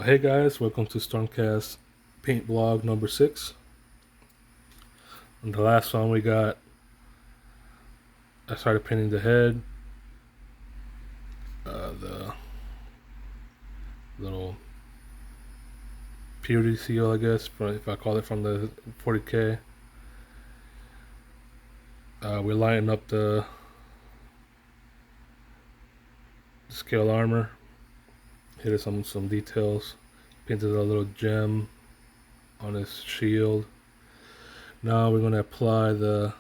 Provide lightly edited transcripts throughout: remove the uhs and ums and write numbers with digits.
Hey guys, welcome to Stormcast paint vlog number 6. On the last one I started painting the head, the little purity seal, I guess, if I call it, from the 40K. We're lining up the scale armor, hit some details, painted a little gem on his shield. Now we're going to apply the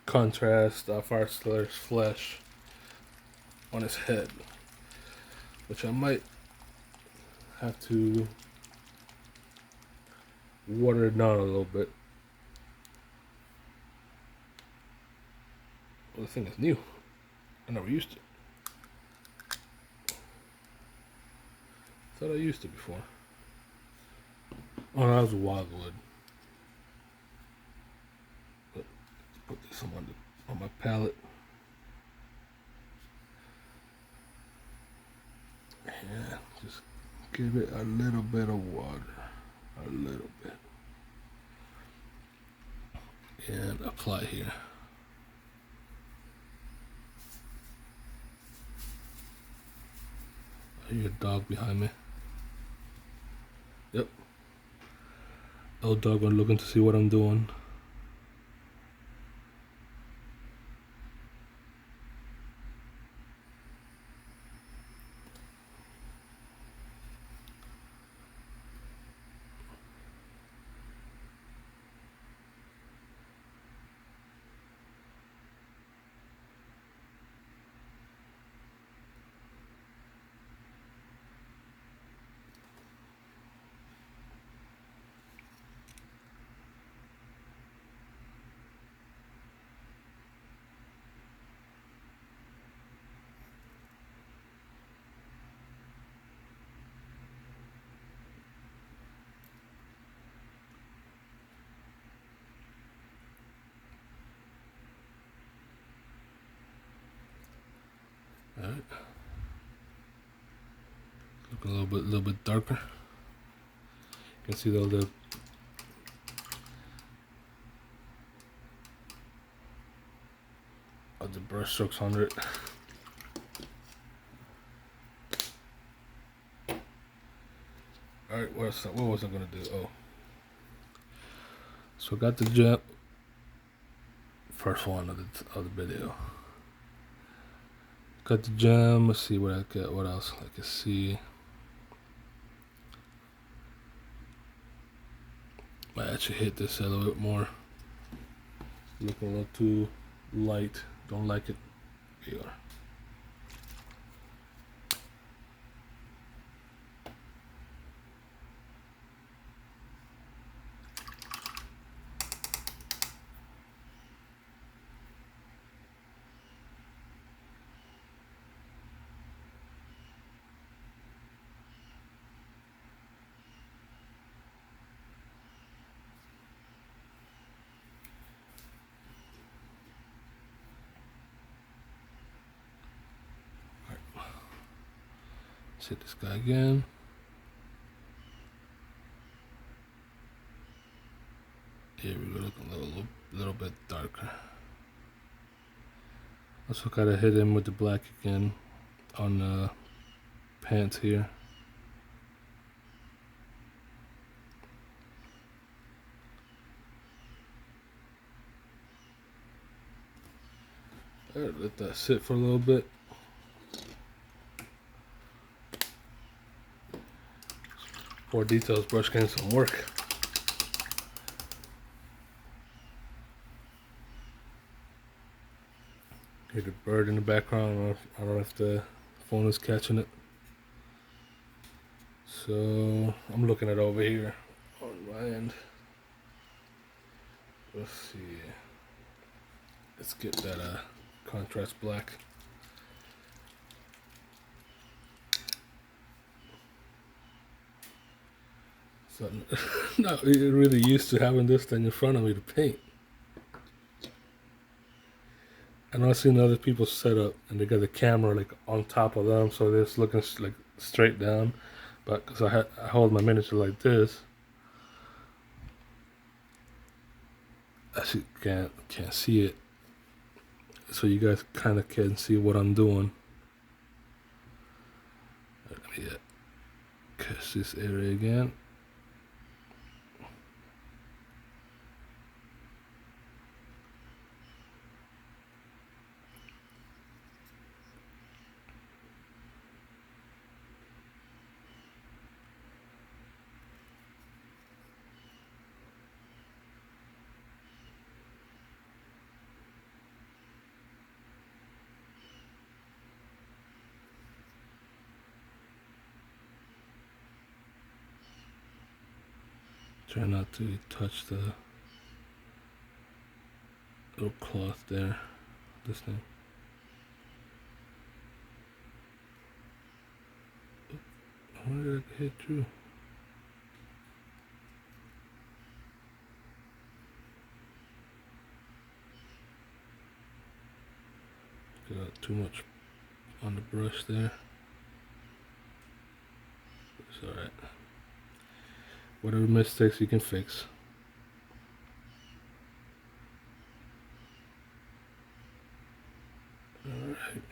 contrast Fire Slayer's flesh on his head, which I might have to water it down a little bit. Well, the thing is new. I never used it. Thought I used it before. Oh, that was wildwood. But put this on my palette. And just give it a little bit of water. A little bit. And apply here. I hear a dog behind me. Yep. Old dog one looking to see what I'm doing. All right. Look a little bit darker. You can see all the brush strokes under it. All right, what was I gonna do? Oh, so I got the gem. First one of the video. Got the gem. Let's see what I got. What else I can see. Might actually hit this a little bit more. Looking a little too light. Don't like it. Here you are. Let's hit this guy again. Here we go, looking a little bit darker. Also gotta hit him with the black again on the pants here. Alright, let that sit for a little bit. More details brush getting some work. Hear the bird in the background. I don't know if the phone is catching it. So I'm looking at over here on my end. Let's see. Let's get that contrast black. So not really used to having this thing in front of me to paint. I know I've seen other people set up and they got the camera like on top of them, so it's looking like straight down, but because I hold my miniature like this, I actually can't see it. So you guys kind of can see what I'm doing. Let me catch this area again. Try not to touch the little cloth there. This thing. Where did it hit through? Got too much on the brush there. It's alright. Whatever mistakes you can fix. Alright.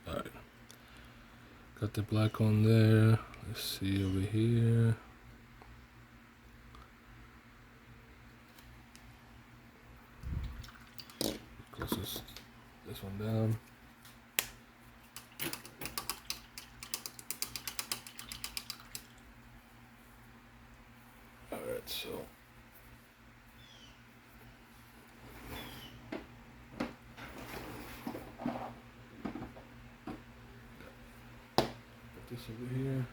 Alright. Got the black on there. Let's see over here. Close this one down. Alright, so put this over here.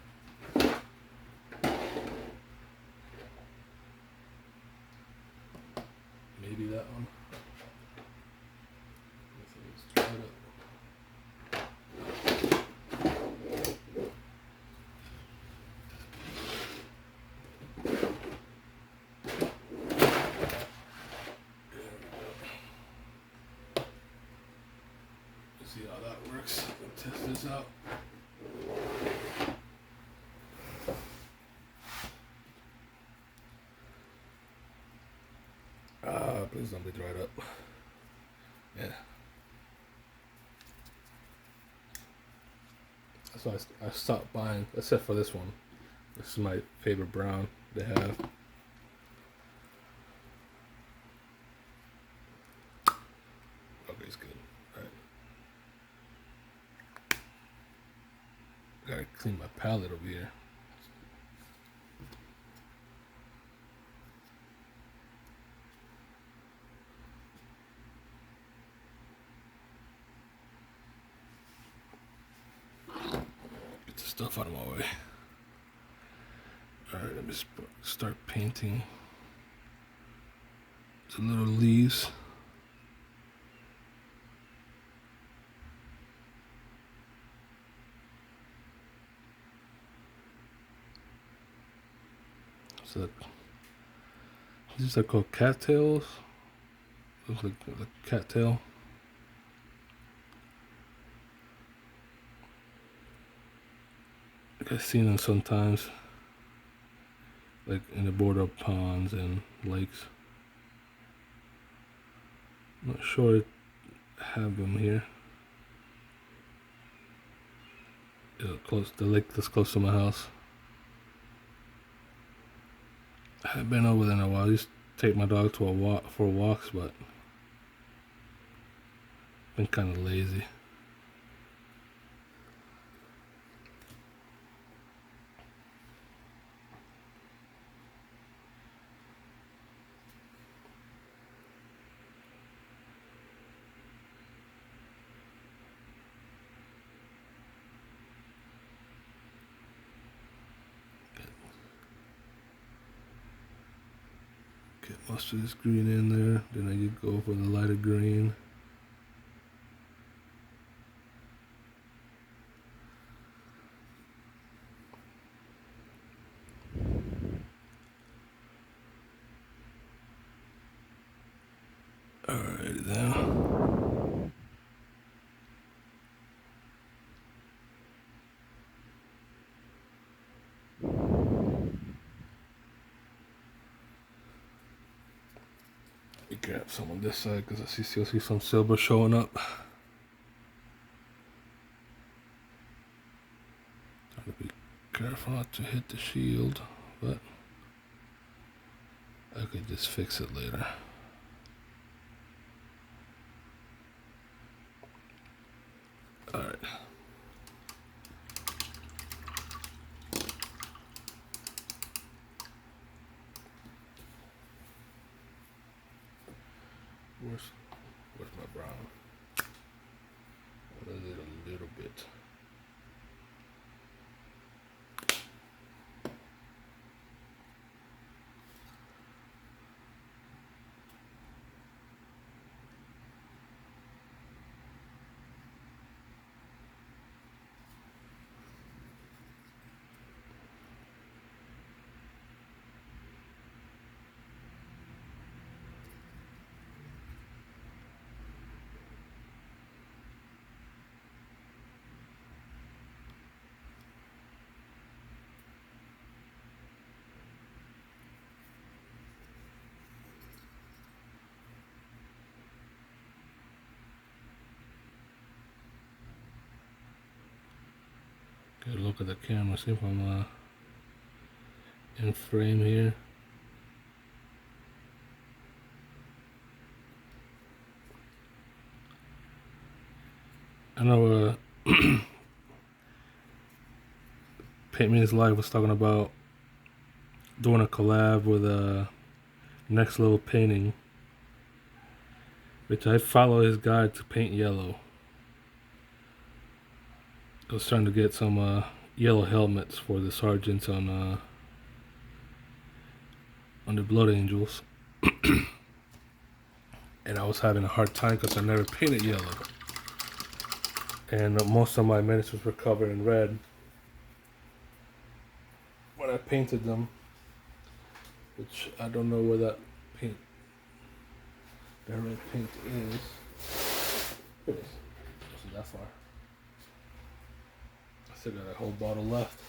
Maybe that one. Let's try it up. See how that works. Test this out. Please don't be dried up. Yeah. So I stopped buying, except for this one. This is my favorite brown they have. Okay, it's good. Alright. Gotta clean my palette over here. Get the stuff out of my way. Alright, let me start painting the little leaves. So these are called cattails. Looks like a cattail. I've seen them sometimes, like in the border of ponds and lakes. I'm not sure I have them here. Yeah, close the lake that's close to my house. I haven't been over there in a while. I used to take my dog to for walks, but been kind of lazy. Get most of this green in there, then I go for the lighter green. Alright then. Let me grab some on this side because I still see some silver showing up. Trying to be careful not to hit the shield, but I could just fix it later. Alright. Where's my brown? What is it? A little bit. Get a look at the camera, see if I'm in frame here. I know Paint Means Live was talking about doing a collab with Next Level Painting, which I follow his guide to paint yellow. I was trying to get some yellow helmets for the sergeants on the Blood Angels. And I was having a hard time because I never painted yellow. And most of my miniatures were covered in red when I painted them. Which I don't know where that red paint is. Here it is. Wasn't that far. I still got a whole bottle left.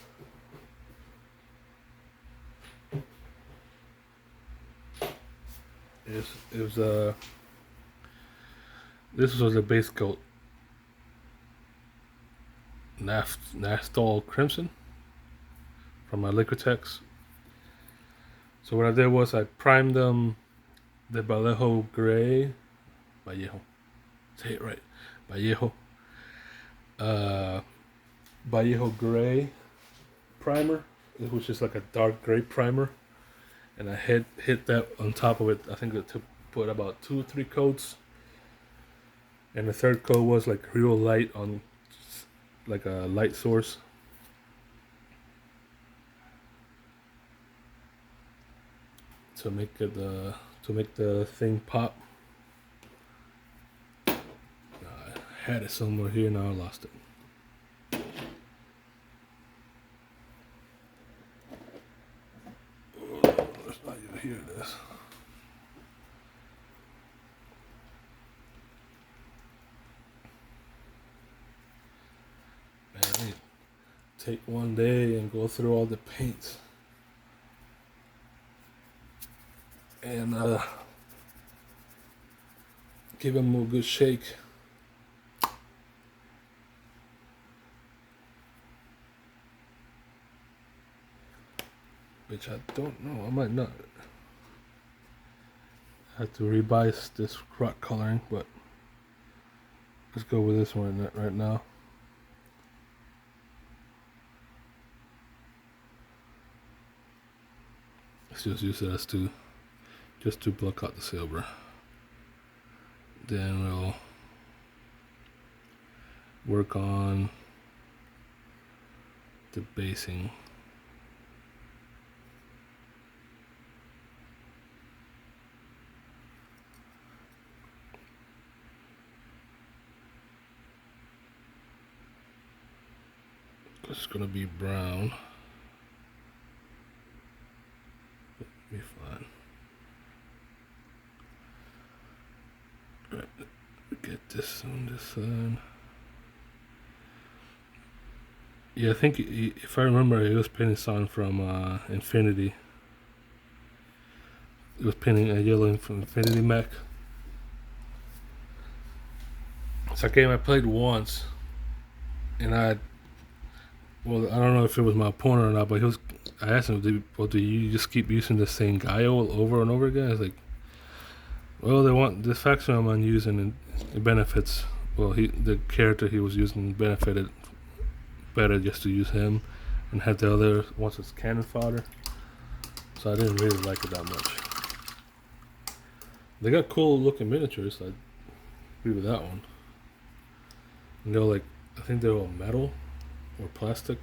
This was a base coat. Nastol Crimson from my Liquitex. So what I did was I primed them the Vallejo Gray. Vallejo. Say it right. Vallejo. Vallejo Gray primer. It was just like a dark gray primer. And I hit that on top of it. I think it took put about 2 or 3 coats. And the third coat was like real light on like a light source. To make it to make the thing pop. I had it somewhere here, now I lost it. It's not even here. It is. Man, I need to take one day and go through all the paints. And give them a good shake. Which I don't know, I might not. I have to revise this rock coloring, but let's go with this one right now. Let's just use it as just to block out the silver. Then we'll work on the basing. It's gonna be brown. Be fine. Get this on this side. Yeah, I think if I remember, he was painting something from Infinity. He was painting a yellow from Infinity Mech. It's a game I played once, and I don't know if it was my opponent or not, but I asked him, do you just keep using the same guy over and over again? It's like, well, they want this faction I'm using, and it benefits. Well, the character he was using benefited better just to use him, and have the other ones as cannon fodder. So I didn't really like it that much. They got cool looking miniatures. I agree with that one. And they're like, I think they're all metal or plastic.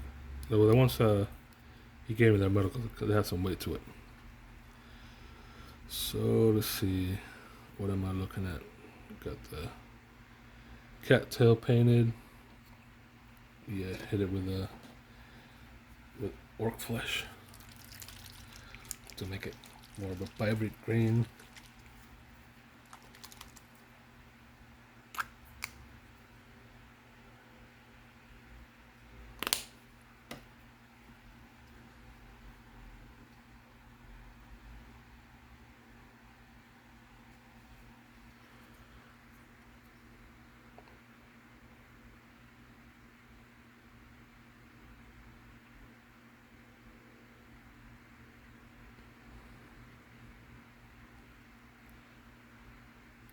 The ones he gave me, they're metal because they have some weight to it. So let's see, what am I looking at? Got the cattail painted. Yeah, hit it with orc flesh to make it more of a vibrant green.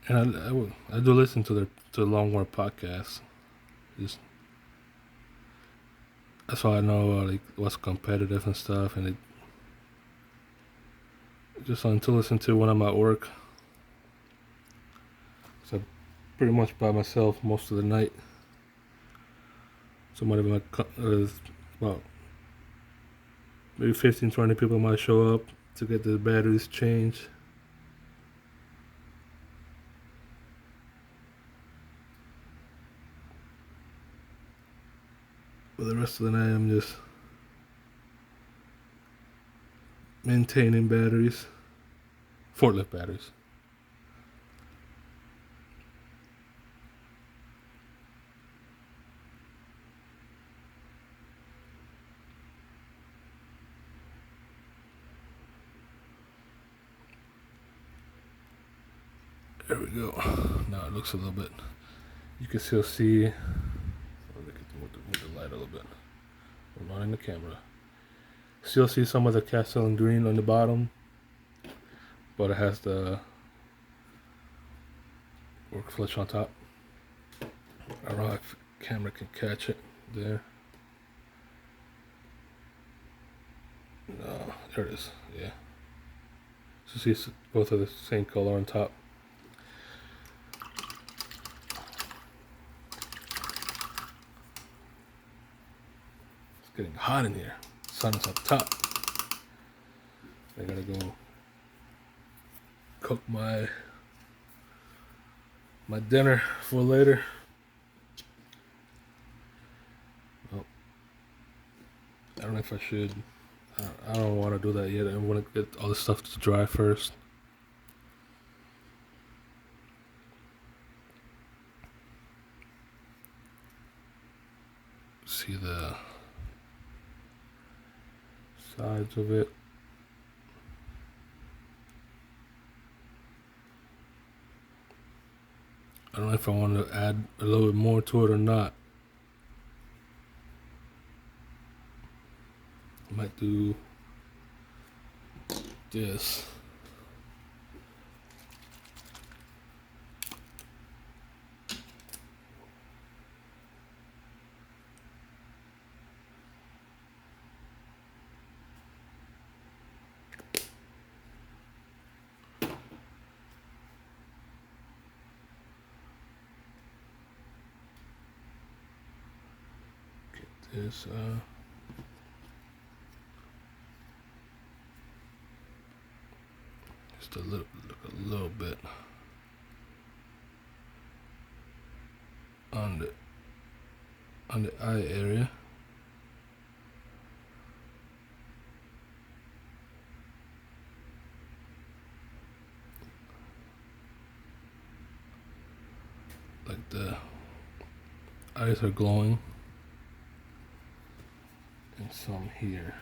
And I do listen to the Long War podcast. That's why I know like what's competitive and stuff, and it just fun to listen to when I'm at work. So I'm pretty much by myself most of the night. Somebody might about maybe 15-20 people might show up to get the batteries changed. For the rest of the night, I'm just maintaining batteries, forklift batteries. There we go. Now it looks a little bit. You can still see. Let me move the light a little bit. We're not in the camera. Still see some of the castle in green on the bottom, but it has the orc flesh on top. I don't know if the camera can catch it there. No, there it is. Yeah. So you see both of the same color on top. It's getting hot in here. Sun is up top. I gotta go cook my dinner for later. Oh, I don't know if I should. I don't want to do that yet. I want to get all the stuff to dry first. See the sides of it. I don't know if I want to add a little bit more to it or not. I might do this. Is just a little bit on the eye area. Like the eyes are glowing. And some here.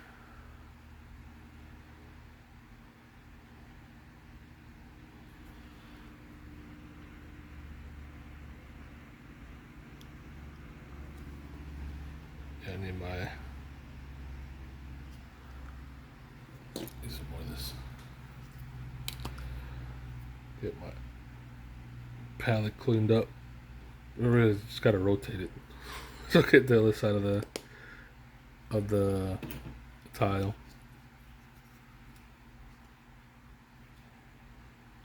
I need some more of this. Get my palette cleaned up. Really just gotta rotate it. Look at the other side of the tile.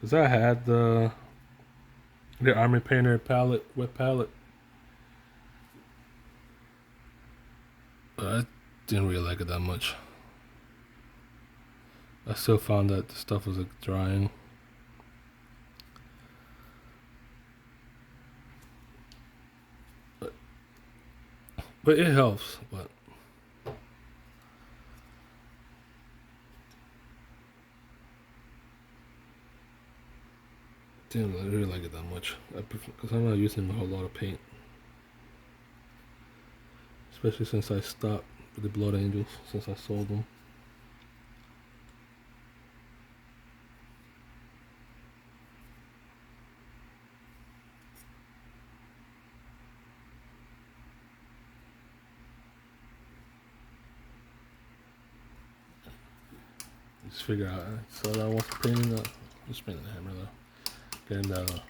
Cause I had the Army Painter palette, wet palette. But I didn't really like it that much. I still found that the stuff was like drying. But it helps. But didn't really like it that much. Because I'm not using a whole lot of paint. Especially since I stopped with the Blood Angels, since I sold them. Just figure out. So I was painting just painting the hammer though. Getting the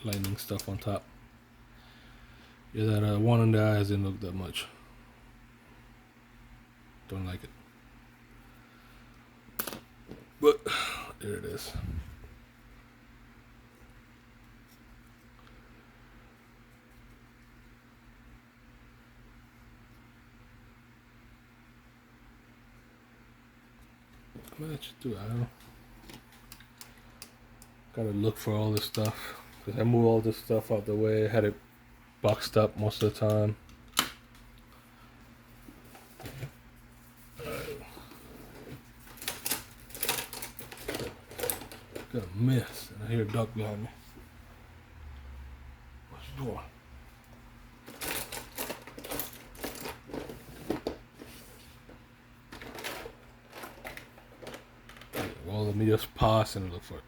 lightning stuff on top. Yeah, that one on the eyes didn't look that much. Don't like it. But there it is. I might actually do it. I don't know. Gotta look for all this stuff. Because I moved all this stuff out the way. I had it boxed up most of the time. Got a mess. And I hear a duck behind me. What's the door? Well, let me just pause and look for it.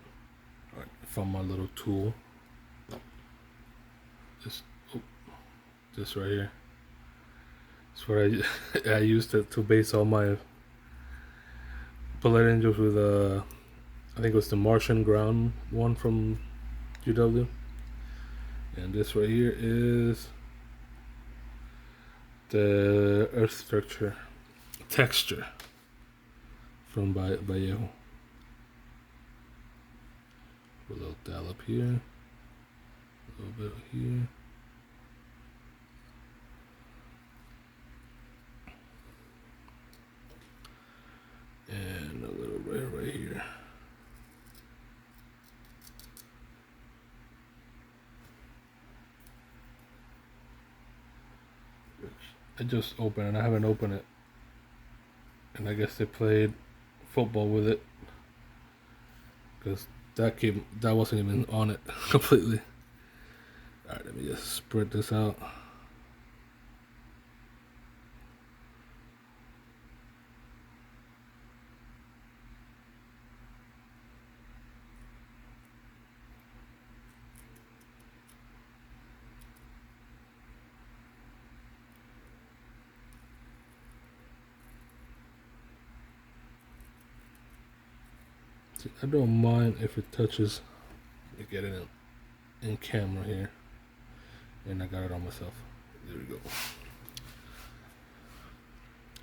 Alright, found my little tool. This right here. It's what I used it to base all my Bullet Angels with I think it was the Martian Ground one from GW. And this right here is the Earth Structure Texture from Vallejo. A little dollop here, a little bit here. And a little right here. I just opened it. I haven't opened it. And I guess they played football with it. Because that wasn't even on it completely. Alright, let me just spread this out. See, I don't mind if it touches. Let me get it in camera here. And I got it on myself. There we go.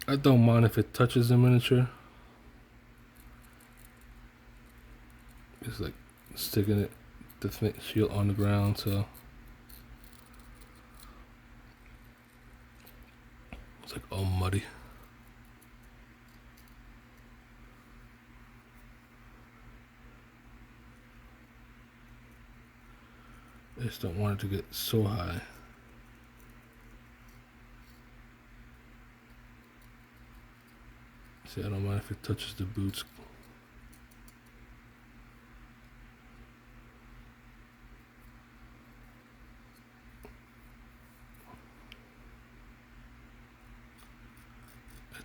I don't mind if it touches the miniature. It's like sticking the shield on the ground, so it's like all muddy. I just don't want it to get so high. See, I don't mind if it touches the boots.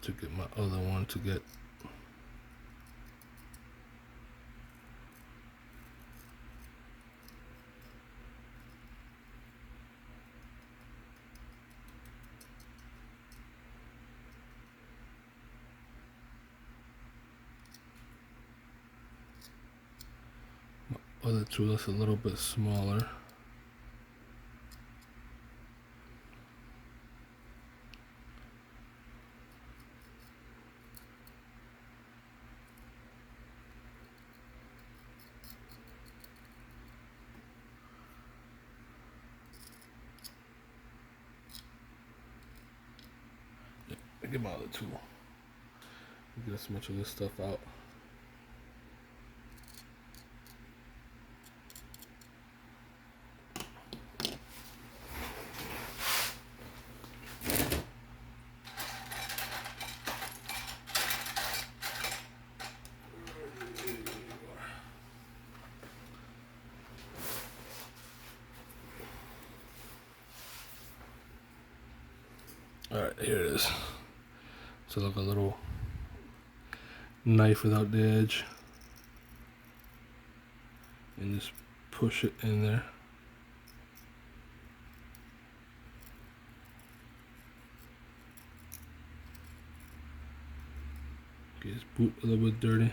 to get my other one to get. My other tool that's a little bit smaller. Get my other tool. Get as much of this stuff out. Alright, here it is. So like a little knife without the edge. And just push it in there. Get his boot a little bit dirty.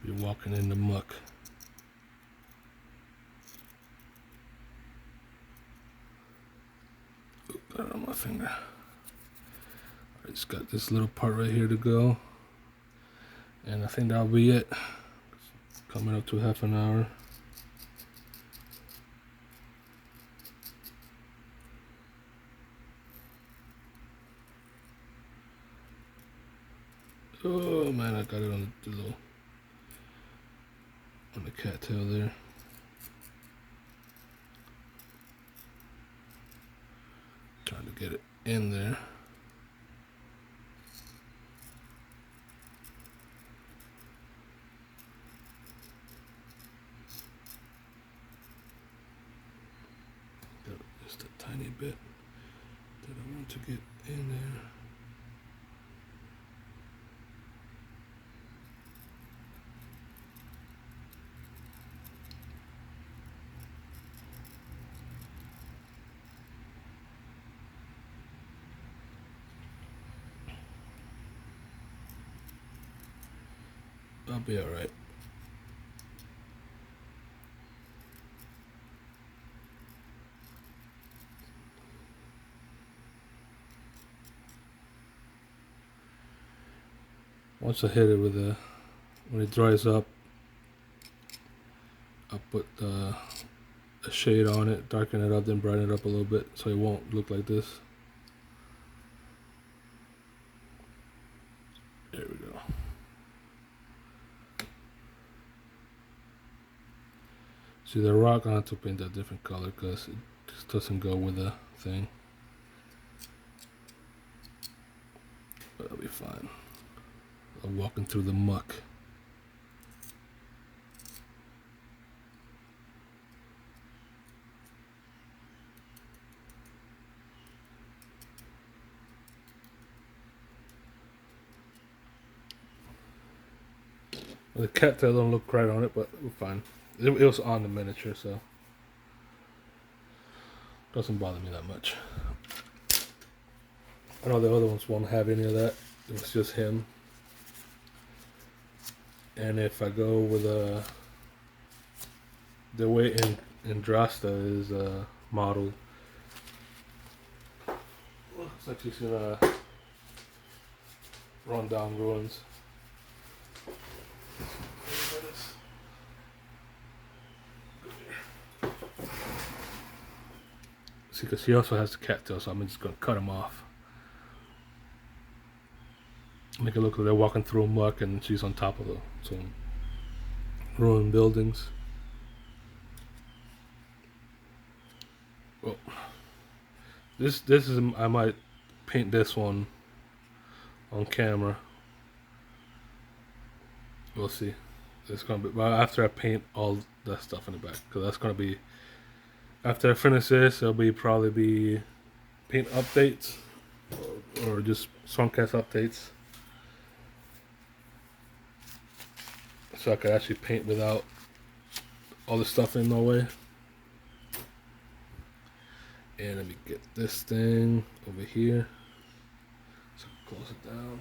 You're walking in the muck. Oop, got it on my finger. I just got this little part right here to go. And I think that'll be it. Coming up to half an hour. Oh man, I got it on the little, on the cattail there. Trying to get it in there. Just a tiny bit that I want to get in there. I'll be alright. Once I hit it with when it dries up, I'll put a shade on it, darken it up, then brighten it up a little bit so it won't look like this. There we go. See, the rock, I have to paint a different color because it just doesn't go with the thing. But it'll be fine. I'm walking through the muck. The cattail don't look right on it, but we're fine. It was on the miniature, so doesn't bother me that much. I know the other ones won't have any of that. It was just him. And if I go with the way Andrasta is modeled, looks like she's gonna rundown ruins. See, because she also has the cattail, so I'm just gonna cut them off. Make it look like they're walking through muck and she's on top of some ruined buildings. Well, this is, I might paint this one on camera. We'll see. It's gonna be after I paint all that stuff in the back, because that's gonna be after I finish this. It'll probably be paint updates or just Stormcast updates, so I could actually paint without all the stuff in my way. And let me get this thing over here. So close it down.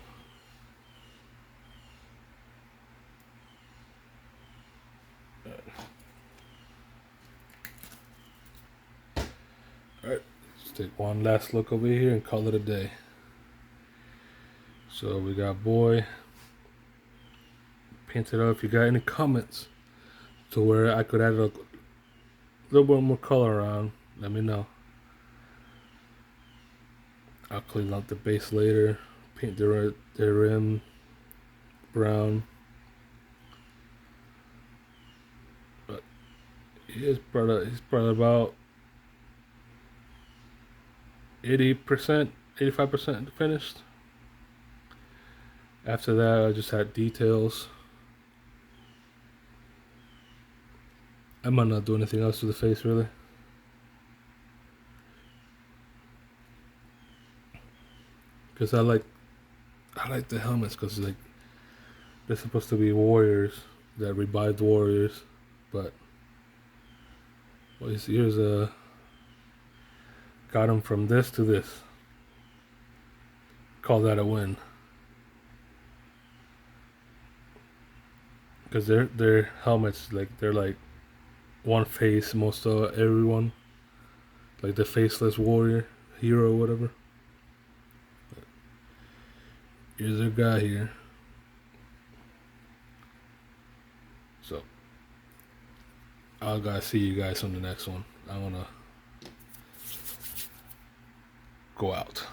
Alright, let's take one last look over here and call it a day. So we got boy painted up. If you got any comments to where I could add a little bit more color around, let me know. I'll clean up the base later, paint the rim brown. But he's probably about 80%, 85% finished. After that, I just had details. I might not do anything else to the face, really. Because I like the helmets, because like they're supposed to be warriors that revived warriors, but well, here's a got them from this to this. Call that a win. Because their helmets, like they're like one face most of everyone, like the faceless warrior hero or whatever. But here's their guy here. So I'll gotta see you guys on the next one. I wanna go out.